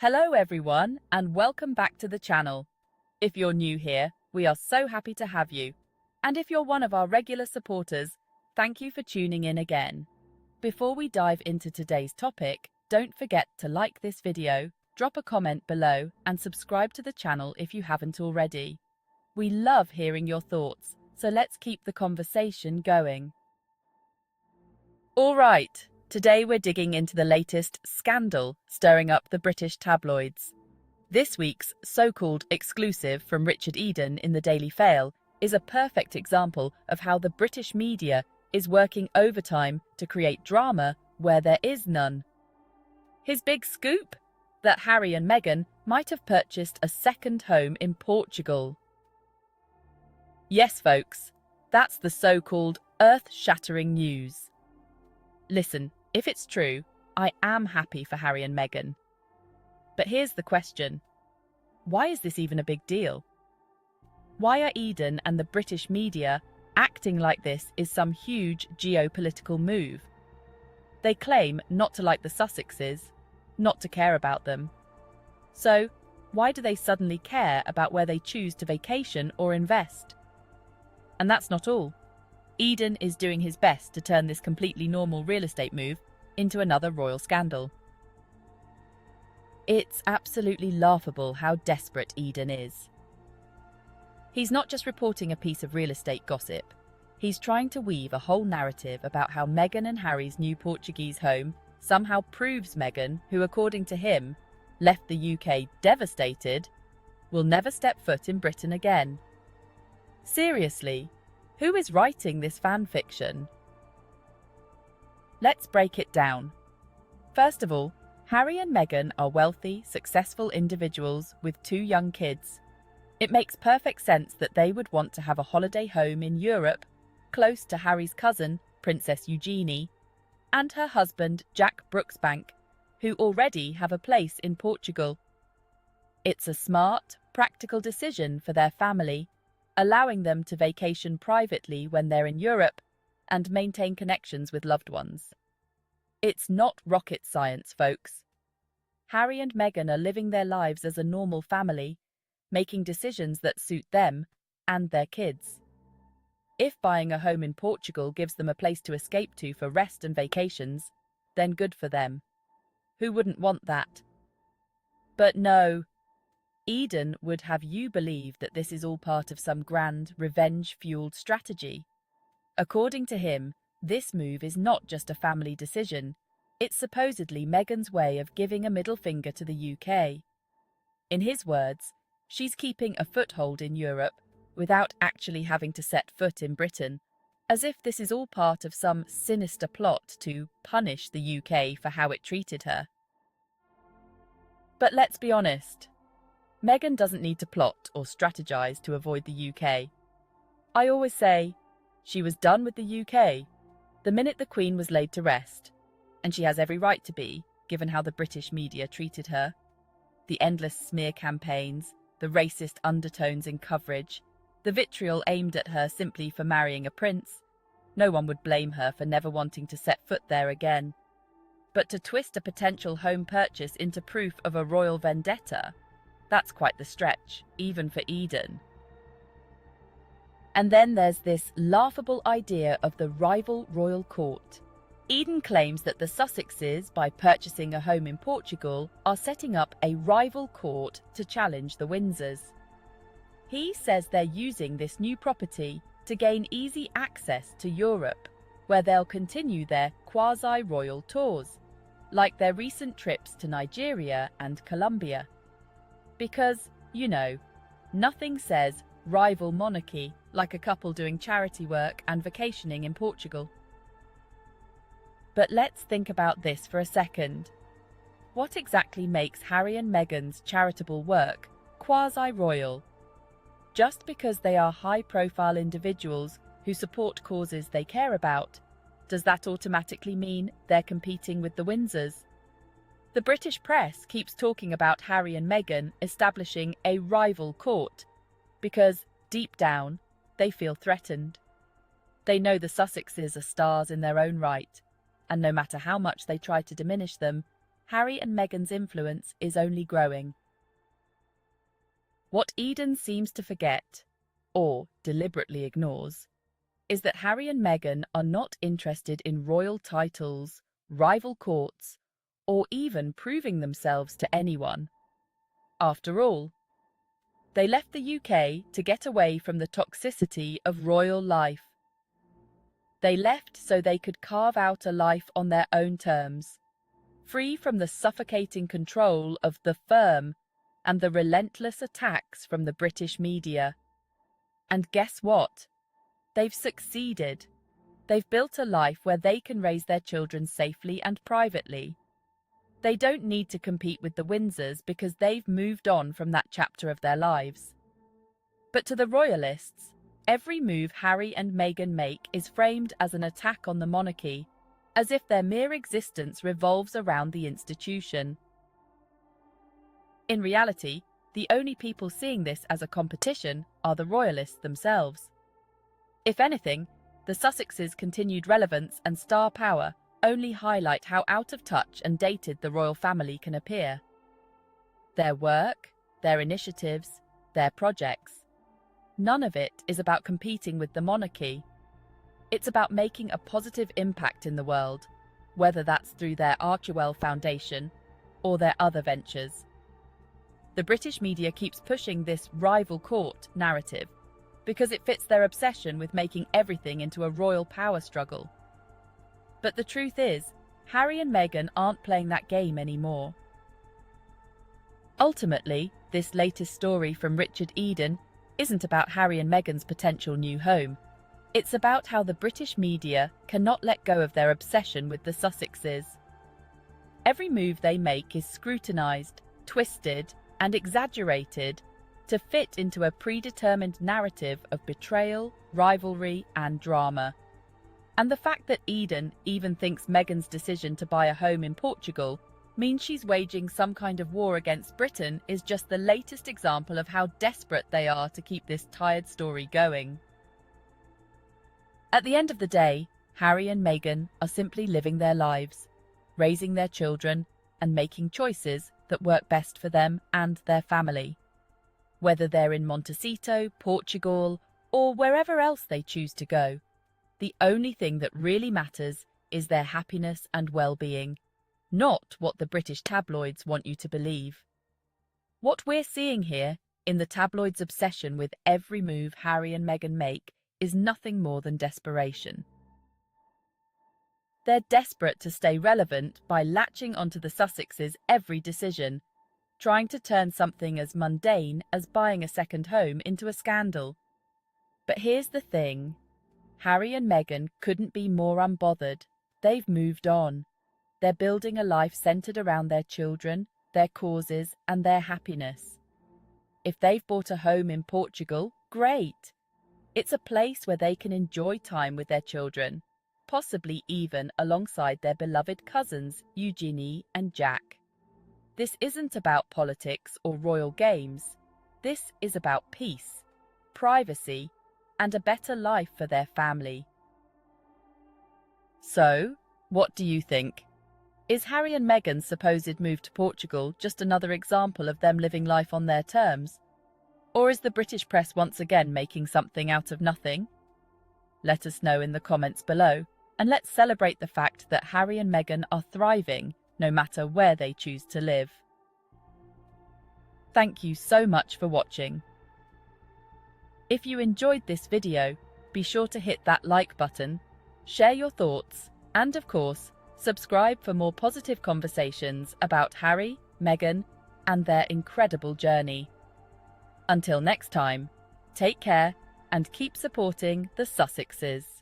Hello everyone and welcome back to the channel. If you're new here, we are so happy to have you. And if you're one of our regular supporters, thank you for tuning in again. Before we dive into today's topic, don't forget to like this video, drop a comment below and subscribe to the channel if you haven't already. We love hearing your thoughts, so let's keep the conversation going. All right. Today we're digging into the latest scandal stirring up the British tabloids. This week's so-called exclusive from Richard Eden in the Daily Fail is a perfect example of how the British media is working overtime to create drama where there is none. His big scoop? That Harry and Meghan might have purchased a second home in Portugal. Yes, folks, that's the so-called earth-shattering news. Listen, if it's true, I am happy for Harry and Meghan. But here's the question. Why is this even a big deal? Why are Eden and the British media acting like this is some huge geopolitical move? They claim not to like the Sussexes, not to care about them. So, why do they suddenly care about where they choose to vacation or invest? And that's not all. Eden is doing his best to turn this completely normal real estate move into another royal scandal. It's absolutely laughable how desperate Eden is. He's not just reporting a piece of real estate gossip. He's trying to weave a whole narrative about how Meghan and Harry's new Portuguese home somehow proves Meghan, who according to him, left the UK devastated, will never step foot in Britain again. Seriously? Who is writing this fan fiction? Let's break it down. First of all, Harry and Meghan are wealthy, successful individuals with 2 young kids. It makes perfect sense that they would want to have a holiday home in Europe, close to Harry's cousin, Princess Eugenie, and her husband, Jack Brooksbank, who already have a place in Portugal. It's a smart, practical decision for their family, allowing them to vacation privately when they're in Europe and maintain connections with loved ones. It's not rocket science, folks. Harry and Meghan are living their lives as a normal family, making decisions that suit them and their kids. If buying a home in Portugal gives them a place to escape to for rest and vacations, then good for them. Who wouldn't want that? But no. Eden would have you believe that this is all part of some grand, revenge-fueled strategy. According to him, this move is not just a family decision. It's supposedly Meghan's way of giving a middle finger to the UK. In his words, she's keeping a foothold in Europe without actually having to set foot in Britain, as if this is all part of some sinister plot to punish the UK for how it treated her. But let's be honest. Meghan doesn't need to plot or strategize to avoid the UK. I always say, she was done with the UK the minute the Queen was laid to rest, and she has every right to be, given how the British media treated her. The endless smear campaigns, the racist undertones in coverage, the vitriol aimed at her simply for marrying a prince. No one would blame her for never wanting to set foot there again. But to twist a potential home purchase into proof of a royal vendetta, that's quite the stretch, even for Eden. And then there's this laughable idea of the rival royal court. Eden claims that the Sussexes, by purchasing a home in Portugal, are setting up a rival court to challenge the Windsors. He says they're using this new property to gain easy access to Europe, where they'll continue their quasi-royal tours, like their recent trips to Nigeria and Colombia. Because, you know, nothing says rival monarchy like a couple doing charity work and vacationing in Portugal. But let's think about this for a second. What exactly makes Harry and Meghan's charitable work quasi-royal? Just because they are high-profile individuals who support causes they care about, does that automatically mean they're competing with the Windsors? The British press keeps talking about Harry and Meghan establishing a rival court because, deep down, they feel threatened. They know the Sussexes are stars in their own right, and no matter how much they try to diminish them, Harry and Meghan's influence is only growing. What Eden seems to forget, or deliberately ignores, is that Harry and Meghan are not interested in royal titles, rival courts, or even proving themselves to anyone. After all, they left the UK to get away from the toxicity of royal life. They left so they could carve out a life on their own terms, free from the suffocating control of the firm and the relentless attacks from the British media. And guess what? They've succeeded. They've built a life where they can raise their children safely and privately. They don't need to compete with the Windsors because they've moved on from that chapter of their lives. But to the royalists, every move Harry and Meghan make is framed as an attack on the monarchy, as if their mere existence revolves around the institution. In reality, the only people seeing this as a competition are the royalists themselves. If anything, the Sussexes' continued relevance and star power only highlight how out of touch and dated the royal family can appear. Their work, their initiatives, their projects, none of it is about competing with the monarchy. It's about making a positive impact in the world, whether that's through their Archewell Foundation or their other ventures. The British media keeps pushing this rival court narrative because it fits their obsession with making everything into a royal power struggle. But the truth is, Harry and Meghan aren't playing that game anymore. Ultimately, this latest story from Richard Eden isn't about Harry and Meghan's potential new home. It's about how the British media cannot let go of their obsession with the Sussexes. Every move they make is scrutinised, twisted, and exaggerated to fit into a predetermined narrative of betrayal, rivalry, and drama. And the fact that Eden even thinks Meghan's decision to buy a home in Portugal means she's waging some kind of war against Britain is just the latest example of how desperate they are to keep this tired story going. At the end of the day, Harry and Meghan are simply living their lives, raising their children, and making choices that work best for them and their family. Whether they're in Montecito, Portugal, or wherever else they choose to go, the only thing that really matters is their happiness and well-being, not what the British tabloids want you to believe. What we're seeing here, in the tabloids' obsession with every move Harry and Meghan make, is nothing more than desperation. They're desperate to stay relevant by latching onto the Sussexes' every decision, trying to turn something as mundane as buying a second home into a scandal. But here's the thing. Harry and Meghan couldn't be more unbothered. They've moved on. They're building a life centered around their children, their causes, and their happiness. If they've bought a home in Portugal, great. It's a place where they can enjoy time with their children, possibly even alongside their beloved cousins, Eugenie and Jack. This isn't about politics or royal games. This is about peace, privacy, and a better life for their family. So, what do you think? Is Harry and Meghan's supposed move to Portugal just another example of them living life on their terms? Or is the British press once again making something out of nothing? Let us know in the comments below, and let's celebrate the fact that Harry and Meghan are thriving no matter where they choose to live. Thank you so much for watching. If you enjoyed this video, be sure to hit that like button, share your thoughts, and of course, subscribe for more positive conversations about Harry, Meghan, and their incredible journey. Until next time, take care and keep supporting the Sussexes.